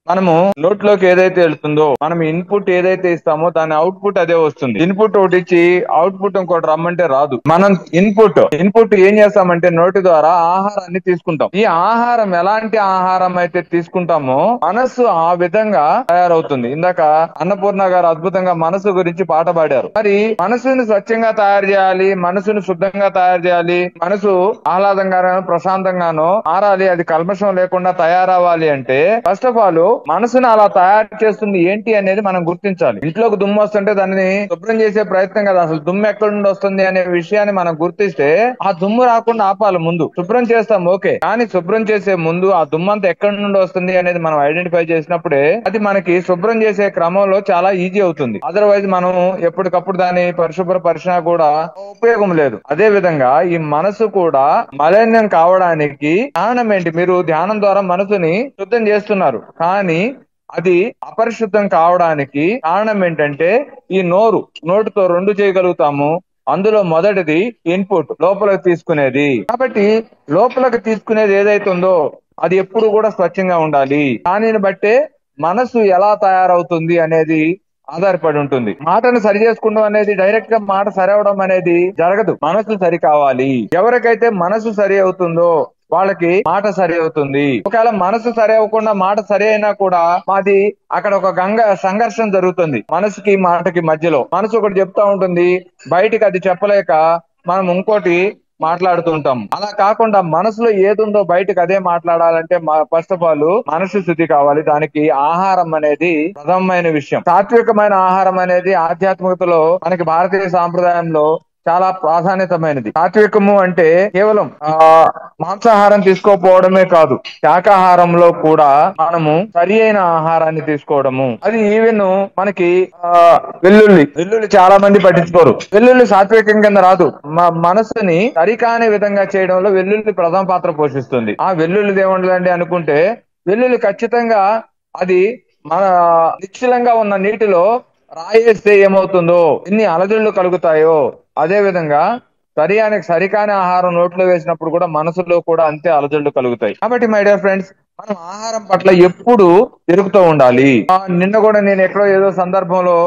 మనము నోట్లోకి ఏదైతే వెళ్తుందో, మనం ఇన్పుట్ ఏదైతే ఇస్తామో దాని అవుట్పుట్ అదే వస్తుంది. ఇన్పుట్ ఒకటి ఇచ్చి అవుట్పుట్ ఇంకోటి రమ్మంటే రాదు. మనం ఇన్పుట్ ఏం చేస్తామంటే నోటి ద్వారా ఆహారాన్ని తీసుకుంటాం. ఈ ఆహారం ఎలాంటి ఆహారం అయితే తీసుకుంటామో మనస్సు ఆ విధంగా తయారవుతుంది. ఇందాక అన్నపూర్ణ గారు అద్భుతంగా మనసు గురించి పాట పాడారు. మరి మనసుని స్వచ్ఛంగా తయారు చేయాలి, మనసుని శుద్ధంగా తయారు చేయాలి, మనసు ఆహ్లాదంగానో ప్రశాంతంగానో మారాలి, అది కల్మషం లేకుండా తయారవ్వాలి అంటే ఫస్ట్ ఆఫ్ ఆల్ మనసుని అలా తయారు చేస్తుంది ఏంటి అనేది మనం గుర్తించాలి. ఇంట్లోకి దుమ్ము వస్తుంటే దాన్ని శుభ్రం చేసే ప్రయత్నం కదా, అసలు దుమ్ము ఎక్కడి నుండి వస్తుంది అనే విషయాన్ని మనం గుర్తిస్తే ఆ దుమ్ము రాకుండా ఆపాలి. ముందు శుభ్రం చేస్తాం ఓకే, కానీ శుభ్రం చేసే ముందు ఆ దుమ్ము అంతా ఎక్కడి నుండి వస్తుంది అనేది మనం ఐడెంటిఫై చేసినప్పుడే అది మనకి శుభ్రం చేసే క్రమంలో చాలా ఈజీ అవుతుంది. అదర్వైజ్ మనం ఎప్పటికప్పుడు దాన్ని పరిశుభ్రపరిచినా కూడా ఉపయోగం లేదు. అదే విధంగా ఈ మనసు కూడా మలినం కావడానికి కారణం ఏంటి? మీరు ధ్యానం ద్వారా మనసుని శుద్ధం చేస్తున్నారు, కానీ అది అపరిశుద్ధం కావడానికి కారణం ఏంటంటే ఈ నోటితో రెండు చేయగలుగుతాము. అందులో మొదటిది ఇన్పుట్, లోపలికి తీసుకునేది. కాబట్టి లోపలికి తీసుకునేది ఏదైతే ఉందో అది ఎప్పుడు కూడా స్వచ్ఛంగా ఉండాలి. దానిని బట్టే మనసు ఎలా తయారవుతుంది అనేది ఆధారపడి ఉంటుంది. మాటను సరి చేసుకుంటాం అనేది డైరెక్ట్ గా మాట సరి అవడం అనేది జరగదు. మనసు సరి కావాలి. ఎవరికైతే మనసు సరి అవుతుందో వాళ్ళకి మాట సరి అవుతుంది. ఒకవేళ మనసు సరి అవ్వకుండా మాట సరి అయినా కూడా మాది అక్కడ ఒక సంఘర్షణ జరుగుతుంది మనసుకి మాటకి మధ్యలో. మనసు ఒకటి చెప్తా ఉంటుంది, బయటికి అది చెప్పలేక మనం ఇంకోటి మాట్లాడుతూ ఉంటాం. అలా కాకుండా మనసులో ఏదుందో బయటకు అదే మాట్లాడాలంటే ఫస్ట్ ఆఫ్ ఆల్ మనసు శుద్ధి కావాలి. దానికి ఆహారం అనేది ప్రథమమైన విషయం. సాత్వికమైన ఆహారం అనేది ఆధ్యాత్మికతలో మనకి భారతీయ సాంప్రదాయంలో చాలా ప్రాధాన్యతమైనది. సాత్వికము అంటే కేవలం మాంసాహారం తీసుకోకపోవడమే కాదు, శాకాహారంలో కూడా మనము సరి అయిన ఆహారాన్ని తీసుకోవడము. అది ఈవెన్ మనకి వెల్లుల్లి చాలా మంది పట్టించుకోరు. వెల్లుల్లి సాత్వికం కింద రాదు. మనసుని సరికాని విధంగా చేయడంలో వెల్లుల్లి ప్రధాన పాత్ర పోషిస్తుంది. ఆ వెల్లుల్లి ఏముండదండి అనుకుంటే, వెల్లుల్లి ఖచ్చితంగా అది మన నిశ్చలంగా ఉన్న నీటిలో రాయేస్తే ఏమవుతుందో ఎన్ని అలజడులు కలుగుతాయో అదే విధంగా సరికాని ఆహారం నోట్లో వేసినప్పుడు కూడా మనసులో కూడా అంతే అలజడులు కలుగుతాయి. కాబట్టి మై డియర్ ఫ్రెండ్స్, మనం ఆహారం పట్ల ఎప్పుడు తిరుగుతూ ఉండాలి. నిన్న కూడా నేను ఎక్కడో ఏదో సందర్భంలో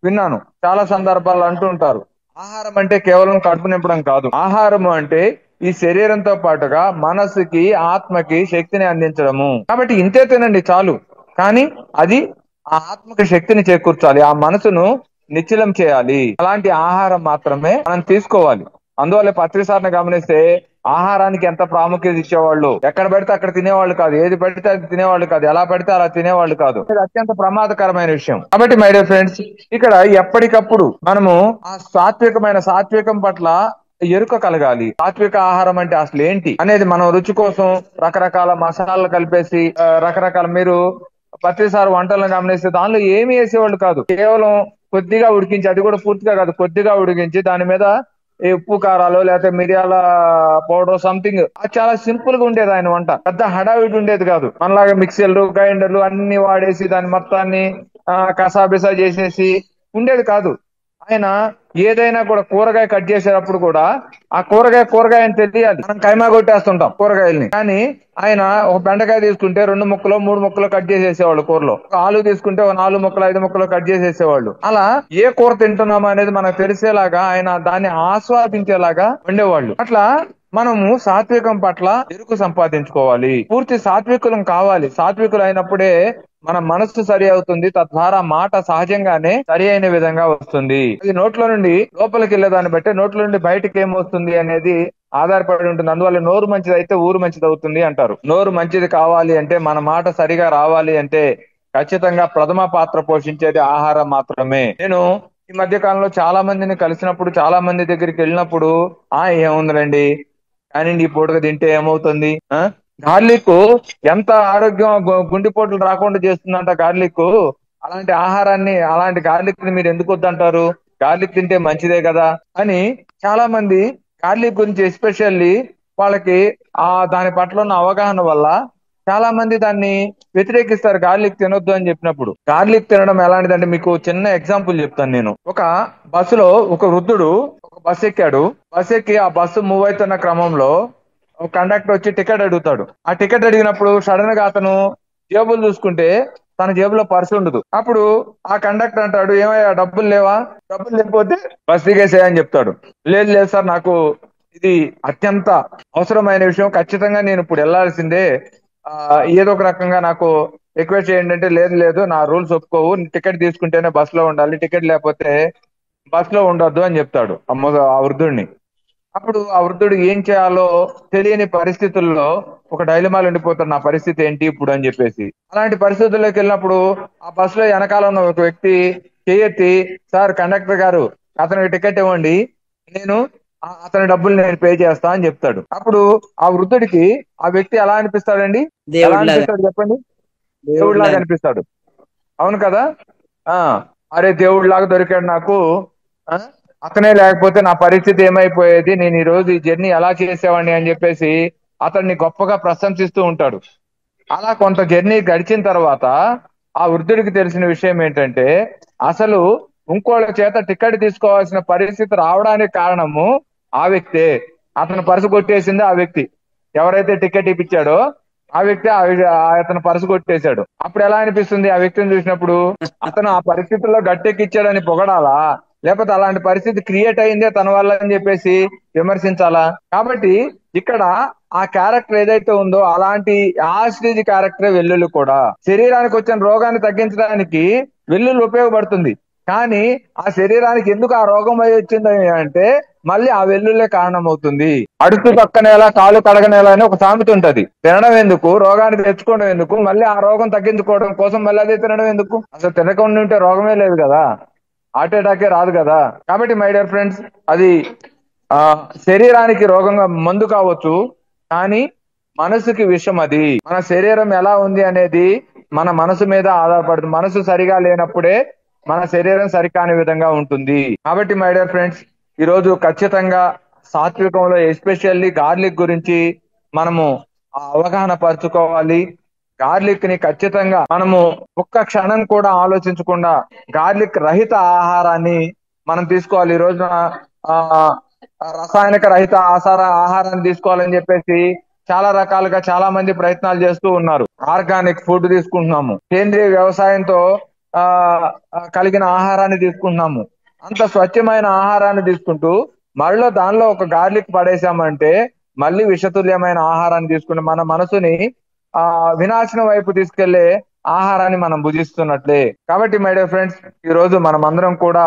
విన్నాను, చాలా సందర్భాలు అంటూ ఉంటారు, ఆహారం అంటే కేవలం కడుపు నింపడం కాదు, ఆహారం అంటే ఈ శరీరంతో పాటుగా మనసుకి ఆత్మకి శక్తిని అందించడము. కాబట్టి ఇంతే తినండి చాలు, కానీ అది ఆ ఆత్మకి శక్తిని చేకూర్చాలి, ఆ మనసును నిశ్చలం చేయాలి. అలాంటి ఆహారం మాత్రమే మనం తీసుకోవాలి. అందువల్ల పత్రిసారిని గమనిస్తే ఆహారానికి ఎంత ప్రాముఖ్యత ఇచ్చేవాళ్ళు, ఎక్కడ పెడితే అక్కడ తినేవాళ్ళు కాదు, ఏది పెడితే అది తినేవాళ్ళు కాదు, ఎలా పెడితే అలా తినేవాళ్ళు కాదు. ఇది అత్యంత ప్రమాదకరమైన విషయం. కాబట్టి మై డియర్ ఫ్రెండ్స్, ఇక్కడ ఎప్పటికప్పుడు మనము ఆ సాత్వికం పట్ల ఎరుక కలగాలి. సాత్విక ఆహారం అంటే అసలు ఏంటి అనేది మనం రుచి కోసం రకరకాల మసాలాలు కలిపేసి రకరకాల, మీరు ప్రతిసారి వంటలను గమనిస్తే దానిలో ఏమి వేసేవాళ్ళు కాదు, కేవలం కొద్దిగా ఉడికించి, అది కూడా పూర్తిగా కాదు కొద్దిగా ఉడికించి దాని మీద ఉప్పు కారాలు లేకపోతే మిరియాల పౌడర్ సంథింగ్, అది చాలా సింపుల్ గా ఉండేది. ఆయన వంట పెద్ద హడావిడి ఉండేది కాదు. మనలాగా మిక్సీలు గ్రైండర్లు అన్ని వాడేసి దాని మొత్తాన్ని కసాబిసా చేసేసి ఉండేది కాదు. ఆయన ఏదైనా కూడా కూరగాయ కట్ చేసేటప్పుడు కూడా ఆ కూరగాయ అని తెలియాలి. మనం కైమా కొట్టేస్తుంటాం కూరగాయల్ని, కానీ ఆయన ఒక బెండకాయ తీసుకుంటే 2 ముక్కలు 3 ముక్కలు కట్ చేసేసేవాళ్ళు కూరలో, ఆలు తీసుకుంటే 4 ముక్కలు 5 ముక్కలు కట్ చేసేసేవాళ్ళు. అలా ఏ కూర తింటున్నామా అనేది మనకు తెలిసేలాగా ఆయన దాన్ని ఆస్వాదించేలాగా ఉండేవాళ్ళు. అట్లా మనము సాత్వికం పట్ల ఎరుకు సంపాదించుకోవాలి, పూర్తి సాత్వికులం కావాలి. సాత్వికులు అయినప్పుడే మన మనస్సు సరి అవుతుంది, తద్వారా మాట సహజంగానే సరి అయిన విధంగా వస్తుంది. అది నోట్లో నుండి లోపలికి వెళ్ళేదాన్ని బట్టి నోట్లో నుండి బయటకి ఏమొస్తుంది అనేది ఆధారపడి ఉంటుంది. అందువల్ల నోరు మంచిది అయితే ఊరు మంచిది అవుతుంది అంటారు. నోరు మంచిది కావాలి అంటే, మన మాట సరిగా రావాలి అంటే ఖచ్చితంగా ప్రథమ పాత్ర పోషించేది ఆహారం మాత్రమే. నేను ఈ మధ్య కాలంలో చాలా మందిని కలిసినప్పుడు, చాలా మంది దగ్గరికి వెళ్ళినప్పుడు ఏముందండి కానీ ఈ పూటగా తింటే ఏమవుతుంది, గార్లిక్ ఎంత ఆరోగ్యం, గుండెపోట్లు రాకుండా చేస్తుందంట గార్లిక్. అలాంటి గార్లిక్ ని మీరు ఎందుకు వద్దంటారు? గార్లిక్ తింటే మంచిదే కదా అని చాలా మంది గార్లిక్ గురించి ఎస్పెషల్లీ వాళ్ళకి దాని పట్ల ఉన్న అవగాహన వల్ల చాలా మంది దాన్ని వ్యతిరేకిస్తారు, గార్లిక్ తినొద్దు అని చెప్పినప్పుడు. గార్లిక్ తినడం ఎలాంటిదంటే, మీకు చిన్న ఎగ్జాంపుల్ చెప్తాను నేను. ఒక బస్సులో ఒక వృద్ధుడు ఒక బస్సు ఎక్కాడు. బస్సు ఎక్కి ఆ బస్సు మూవ్ అవుతున్న క్రమంలో కండక్టర్ వచ్చి టికెట్ అడుగుతాడు. ఆ టికెట్ అడిగినప్పుడు సడన్ గా అతను జేబులు చూసుకుంటే తన జేబులో పర్సు ఉండదు. అప్పుడు ఆ కండక్టర్ అంటాడు, ఏమయ్యా డబ్బులు లేవా? డబ్బులు లేకపోతే బస్ దిగేసేయని చెప్తాడు. లేదు లేదు సార్, నాకు ఇది అత్యంత అవసరమైన విషయం, ఖచ్చితంగా నేను ఇప్పుడు వెళ్లాల్సిందే, ఆ ఏదో ఒక రకంగా నాకు రిక్వెస్ట్ చేయండి అంటే, లేదు లేదు నా రూల్స్ ఒప్పుకోవు, టికెట్ తీసుకుంటేనే బస్ లో ఉండాలి, టికెట్ లేకపోతే బస్ లో ఉండొద్దు అని చెప్తాడు ఆ వృద్ధుడిని. అప్పుడు ఆ వృద్ధుడు ఏం చేయాలో తెలియని పరిస్థితుల్లో ఒక డైలమాలో ఉండిపోతాడు, నా పరిస్థితి ఏంటి ఇప్పుడు అని చెప్పేసి. అలాంటి పరిస్థితుల్లోకి వెళ్ళినప్పుడు ఆ బస్ లో వెనకాల ఉన్న ఒక వ్యక్తి చేయెత్తి, సార్ కండక్టర్ గారు, అతనికి టికెట్ ఇవ్వండి, నేను అతని డబ్బులు నేను పే చేస్తా అని చెప్తాడు. అప్పుడు ఆ వృద్ధుడికి ఆ వ్యక్తి ఎలా అనిపిస్తాడండి? ఎలా దేవుడిలాగా. అనిపిస్తాడు చెప్పండి? దేవుడిలాగా దేవుడిలాగా. అనిపిస్తాడు. అవును కదా? ఆ అరే దేవుడిలాగా దొరికాడు నాకు, ఆ అతనే లేకపోతే నా పరిస్థితి ఏమైపోయేది, నేను ఈ రోజు ఈ జర్నీ ఎలా చేసేవాడిని అని చెప్పేసి అతన్ని గొప్పగా ప్రశంసిస్తూ ఉంటాడు. అలా కొంత జర్నీ గడిచిన తర్వాత ఆ వృద్ధుడికి తెలిసిన విషయం ఏంటంటే, అసలు ఇంకోళ్ళ చేత టికెట్ తీసుకోవాల్సిన పరిస్థితి రావడానికి కారణము ఆ వ్యక్తే. అతను పరుసు కొట్టేసింది ఆ వ్యక్తి. ఎవరైతే టికెట్ ఇప్పించాడో ఆ వ్యక్తి అతను పరుసు కొట్టేశాడు. అప్పుడు ఎలా అనిపిస్తుంది ఆ వ్యక్తిని చూసినప్పుడు? అతను ఆ పరిస్థితుల్లో గట్టెక్కిచ్చాడని పొగడాలా, లేకపోతే అలాంటి పరిస్థితి క్రియేట్ అయిందే తన వల్ల అని చెప్పేసి విమర్శించాలా? కాబట్టి ఇక్కడ ఆ క్యారెక్టర్ ఏదైతే ఉందో అలాంటి ఆ స్టేజ్ క్యారెక్టరే వెల్లుల్లి కూడా. శరీరానికి వచ్చిన రోగాన్ని తగ్గించడానికి వెల్లుల్లి ఉపయోగపడుతుంది. కానీ ఆ శరీరానికి ఎందుకు ఆ రోగం అయి వచ్చింది అంటే మళ్ళీ ఆ వెల్లుల్లే కారణం అవుతుంది. అడుసు పక్కనేలా కాలు కడగనేలా అని ఒక సామెత ఉంటది. తినడం ఎందుకు, రోగాన్ని తెచ్చుకోవడం ఎందుకు, మళ్ళీ ఆ రోగం తగ్గించుకోవడం కోసం మళ్ళీ అదే తినడం ఎందుకు? అసలు తినకుండా ఉంటే రోగమే లేదు కదా, హార్ట్ అటాకే రాదు కదా. కాబట్టి మై డియర్ ఫ్రెండ్స్, అది ఆ శరీరానికి రోగంగా మందు కావచ్చు, కానీ మనసుకి విషం అది. మన శరీరం ఎలా ఉంది అనేది మన మనసు మీద ఆధారపడుతుంది. మనసు సరిగా లేనప్పుడే మన శరీరం సరికాని విధంగా ఉంటుంది. కాబట్టి మై డియర్ ఫ్రెండ్స్, ఈ రోజు ఖచ్చితంగా సాత్వికంలో ఎస్పెషల్లీ గార్లిక్ గురించి మనము అవగాహన పరుచుకోవాలి. గార్లిక్ ని ఖచ్చితంగా మనము ఒక్క క్షణం కూడా ఆలోచించకుండా గార్లిక్ రహిత ఆహారాన్ని మనం తీసుకోవాలి. ఈ రోజున ఆ రసాయనిక రహిత ఆహారాన్ని తీసుకోవాలని చెప్పేసి చాలా రకాలుగా చాలా మంది ప్రయత్నాలు చేస్తూ ఉన్నారు. ఆర్గానిక్ ఫుడ్ తీసుకుంటున్నాము, సేంద్రియ వ్యవసాయంతో ఆ కలిగిన ఆహారాన్ని తీసుకుంటున్నాము. అంత స్వచ్ఛమైన ఆహారాన్ని తీసుకుంటూ మళ్ళీ దానిలో ఒక గార్లిక్ పడేసామంటే మళ్ళీ విషతుల్యమైన ఆహారాన్ని తీసుకుని మన మనసుని వినాశనం వైపు తీసుకెళ్లే ఆహారాన్ని మనం భుజిస్తున్నట్లే. కాబట్టి మై డియర్ ఫ్రెండ్స్, ఈ రోజు మనం అందరం కూడా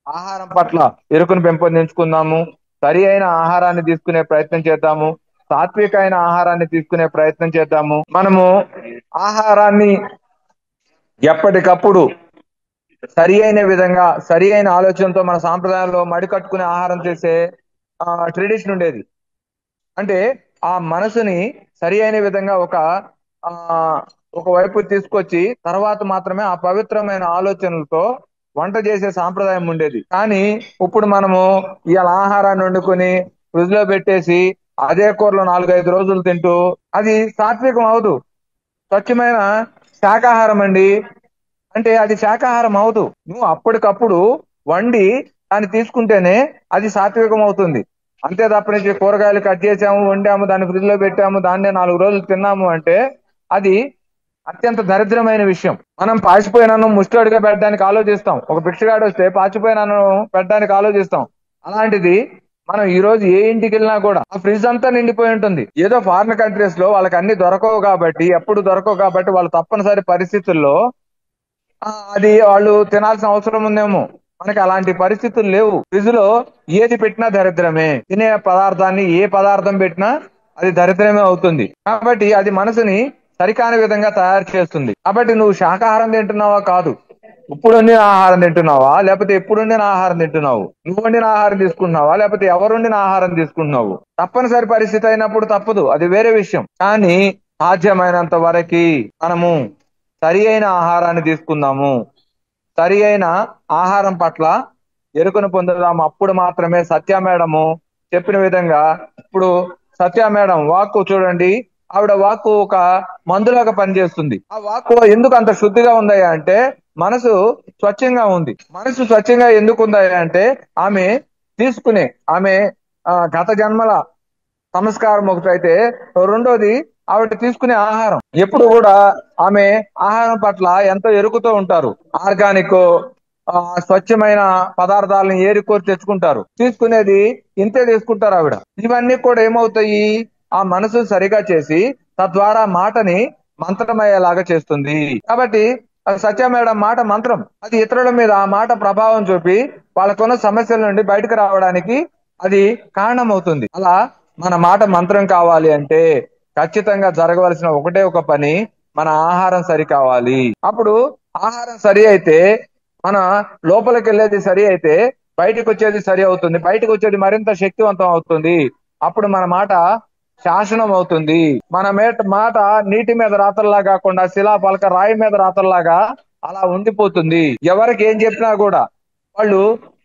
ఆహారం పట్ల ఎరుకను పెంపొందించుకుందాము. సరి అయిన ఆహారాన్ని తీసుకునే ప్రయత్నం చేద్దాము. సాత్వికమైన ఆహారాన్ని తీసుకునే ప్రయత్నం చేద్దాము. మనము ఆహారాన్ని ఎప్పటికప్పుడు సరి అయిన విధంగా సరి అయిన ఆలోచనతో మన సాంప్రదాయంలో మడికట్టుకునే ఆహారం చేసే ట్రెడిషన్ ఉండేది. అంటే ఆ మనసుని సరి అయిన విధంగా ఆ ఒక వైపు తీసుకొచ్చి తర్వాత మాత్రమే ఆ పవిత్రమైన ఆలోచనలతో వంట చేసే సాంప్రదాయం ఉండేది. కానీ ఇప్పుడు మనము ఇవాళ ఆహారాన్ని వండుకొని ఫ్రిడ్జ్ లో పెట్టేసి అదే కూరలో 4-5 రోజులు తింటూ అది సాత్వికం అవదు. స్వచ్ఛమైన శాకాహారం అండి అంటే అది శాకాహారం అవదు. నువ్వు అప్పటికప్పుడు వండి దాన్ని తీసుకుంటేనే అది సాత్వికం అవుతుంది. అంతే తప్పనించి కూరగాయలు కట్ చేసాము, వండాము, దాన్ని ఫ్రిడ్జ్ లో పెట్టాము, దాన్నే 4 రోజులు తిన్నాము అంటే అది అత్యంత దరిద్రమైన విషయం. మనం పాచిపోయిన అన్నం ముష్టడిగా పెట్టడానికి ఆలోచిస్తాం. ఒక భిక్షగాడు వస్తే పాచిపోయిన అన్నం పెట్టడానికి ఆలోచిస్తాం. అలాంటిది మనం ఈ రోజు ఏ ఇంటికి వెళ్ళినా కూడా ఆ ఫ్రిడ్జ్ అంతా నిండిపోయి ఉంటుంది. ఏదో ఫారిన్ కంట్రీస్ లో వాళ్ళకి అన్ని దొరకవు కాబట్టి, ఎప్పుడు దొరకవు కాబట్టి వాళ్ళు తప్పనిసరి పరిస్థితుల్లో అది వాళ్ళు తినాల్సిన అవసరం ఉందేమో. మనకి అలాంటి పరిస్థితులు లేవు. ఫ్రిడ్జ్ లో ఏది పెట్టినా దరిద్రమే. తినే పదార్థాన్ని ఏ పదార్థం పెట్టినా అది దరిద్రమే అవుతుంది. కాబట్టి అది మనసుని సరికాని విధంగా తయారు చేస్తుంది. కాబట్టి నువ్వు శాకాహారం తింటున్నావా? కాదు. ఇప్పుడు వండిన ఆహారం తింటున్నావా, లేకపోతే ఎప్పుడు వండిన ఆహారం తింటున్నావు? నువ్వు వండిన ఆహారం తీసుకుంటున్నావా, లేకపోతే ఎవరు వండిన ఆహారం తీసుకుంటున్నావు? తప్పనిసరి పరిస్థితి అయినప్పుడు తప్పదు, అది వేరే విషయం. కానీ సాధ్యమైనంత వరకు మనము సరి అయిన ఆహారాన్ని తీసుకుందాము. సరి అయిన ఆహారం పట్ల ఎరుకను పొందుదాము. అప్పుడు మాత్రమే సత్య మేడము చెప్పిన విధంగా, ఇప్పుడు సత్య మేడం వాక్కు చూడండి, ఆవిడ వాక్కు ఒక మందులాగా పనిచేస్తుంది. ఆ వాక్కు ఎందుకు అంత శుద్ధిగా ఉందయ్యా అంటే మనసు స్వచ్ఛంగా ఉంది. మనసు స్వచ్ఛంగా ఎందుకు ఉందయ్యా అంటే ఆమె ఆమె గత జన్మల సంస్కారం ఒకటైతే, రెండోది ఆవిడ తీసుకునే ఆహారం. ఎప్పుడు కూడా ఆమె ఆహారం పట్ల ఎంతో ఎరుకుతో ఉంటారు. ఆర్గానిక్ స్వచ్ఛమైన పదార్థాలను ఏరుకోరి తెచ్చుకుంటారు. తీసుకునేది ఇంతే తీసుకుంటారు ఆవిడ. ఇవన్నీ కూడా ఏమవుతాయి, ఆ మనసు సరిగా చేసి తద్వారా మాటని మంత్రమయ్యేలాగా చేస్తుంది. కాబట్టి సత్య మేడం మాట మంత్రం. అది ఇతరుల మీద ఆ మాట ప్రభావం చూపి వాళ్ళకున్న సమస్యల నుండి బయటకు రావడానికి అది కారణం అవుతుంది. అలా మన మాట మంత్రం కావాలి అంటే ఖచ్చితంగా జరగవలసిన ఒకటే ఒక పని, మన ఆహారం సరి కావాలి. అప్పుడు ఆహారం సరి అయితే మన లోపలికి వెళ్ళేది సరి అయితే బయటకు వచ్చేది సరి అవుతుంది. బయటకు వచ్చేది మరింత శక్తివంతం అవుతుంది. అప్పుడు మన మాట శాసనం అవుతుంది. మన మాట నీటి మీద రాతల్లా కాకుండా శిలా పలక రాయి మీద రాతల్లాగా అలా ఉండిపోతుంది. ఎవరికి ఏం చెప్పినా కూడా వాళ్ళు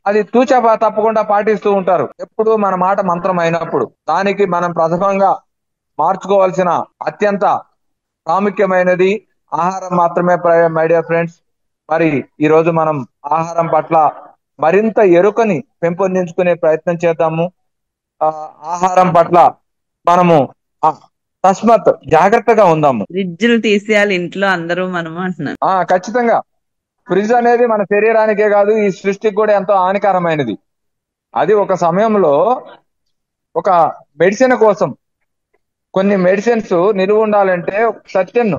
అది తూచా తప్పకుండా పాటిస్తూ ఉంటారు. ఎప్పుడు మన మాట మంత్రం అయినప్పుడు. దానికి మనం ప్రథమంగా మార్చుకోవాల్సిన అత్యంత ప్రాముఖ్యమైనది ఆహారం మాత్రమే మై డియర్ ఫ్రెండ్స్. మరి ఈ రోజు మనం ఆహారం పట్ల మరింత ఎరుకని పెంపొందించుకునే ప్రయత్నం చేద్దాము. ఆహారం పట్ల మనము తస్మత్ జాగ్రత్తగా ఉందాము. ఫ్రిడ్జ్లు తీసేయాలి ఇంట్లో అందరూ మనము అంటున్నారు. ఖచ్చితంగా ఫ్రిడ్జ్ అనేది మన శరీరానికే కాదు, ఈ సృష్టికి కూడా ఎంతో హానికరమైనది. అది ఒక సమయంలో ఒక మెడిసిన్ కోసం కొన్ని మెడిసిన్స్ నిలువ ఉండాలంటే సర్టెన్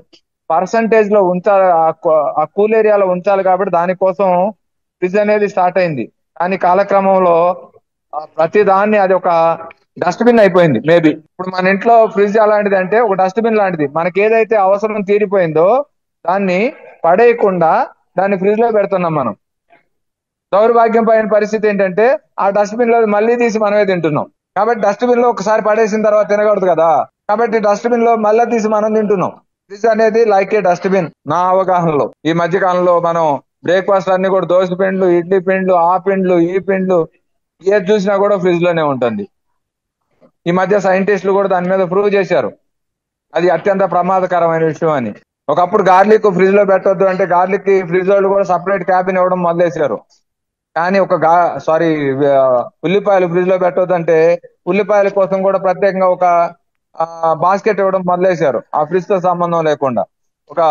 పర్సంటేజ్ లో ఉంచాలి, ఆ కూల్ ఏరియాలో ఉంచాలి. కాబట్టి దానికోసం ఫ్రిడ్జ్ అనేది స్టార్ట్ అయింది. కానీ కాలక్రమంలో ప్రతి దాన్ని అది ఒక డస్ట్బిన్ అయిపోయింది. మేబీ ఇప్పుడు మన ఇంట్లో ఫ్రిడ్జ్ అలాంటిది అంటే ఒక డస్ట్బిన్ లాంటిది. మనకి ఏదైతే అవసరం తీరిపోయిందో దాన్ని పడేయకుండా దాన్ని ఫ్రిడ్జ్ లో పెడుతున్నాం మనం. దౌర్భాగ్యం పైన పరిస్థితి ఏంటంటే ఆ డస్ట్బిన్ లో మళ్ళీ తీసి మనమే తింటున్నాం. కాబట్టి డస్ట్బిన్ లో ఒకసారి పడేసిన తర్వాత తినకూడదు కదా. కాబట్టి డస్ట్బిన్ లో మళ్ళీ తీసి మనం తింటున్నాం. ఫ్రిడ్జ్ అనేది లైక్ ఏ డస్ట్బిన్ నా అవగాహనలో. ఈ మధ్య కాలంలో మనం బ్రేక్ఫాస్ట్ అన్ని కూడా దోశ పిండ్లు, ఇడ్లీ పిండ్లు, ఆ పిండ్లు, ఈ పిండ్లు, ఏది చూసినా కూడా ఫ్రిడ్జ్ లోనే ఉంటుంది. ఈ మధ్య సైంటిస్టులు కూడా దాని మీద ప్రూవ్ చేశారు అది అత్యంత ప్రమాదకరమైన విషయం అని. ఒకప్పుడు గార్లిక్ ఫ్రిడ్జ్ లో పెట్టొద్దు అంటే గార్లిక్ కి ఫ్రిడ్జ్ వాళ్ళు కూడా సపరేట్ క్యాబిన్ ఇవ్వడం మొదలేశారు. కానీ ఉల్లిపాయలు ఫ్రిడ్జ్ లో పెట్టొద్దు అంటే ఉల్లిపాయల కోసం కూడా ప్రత్యేకంగా ఒక బాస్కెట్ ఇవ్వడం మొదలేశారు, ఆ ఫ్రిడ్జ్ తో సంబంధం లేకుండా. ఒక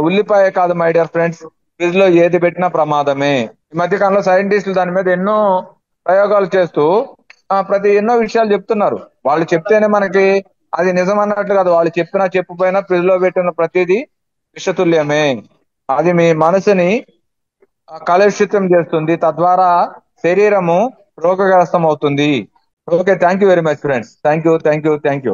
ఉల్లిపాయ కాదు మై డియర్ ఫ్రెండ్స్, ఫ్రిడ్జ్ లో ఏది పెట్టినా ప్రమాదమే. ఈ మధ్య కాలంలో సైంటిస్టులు దాని మీద ఎన్నో ప్రయోగాలు చేస్తూ ఎన్నో విషయాలు చెప్తున్నారు. వాళ్ళు చెప్తేనే మనకి అది నిజం అన్నట్లు కాదు. వాళ్ళు చెప్పినా చెప్పపోయినా ఫ్రిడ్జ్ లో పెట్టిన ప్రతిదీ విషతుల్యమే. అది మీ మనసుని కలుషితం చేస్తుంది, తద్వారా శరీరము రోగగ్రస్తం అవుతుంది. Okay, thank you very much friends. Thank you.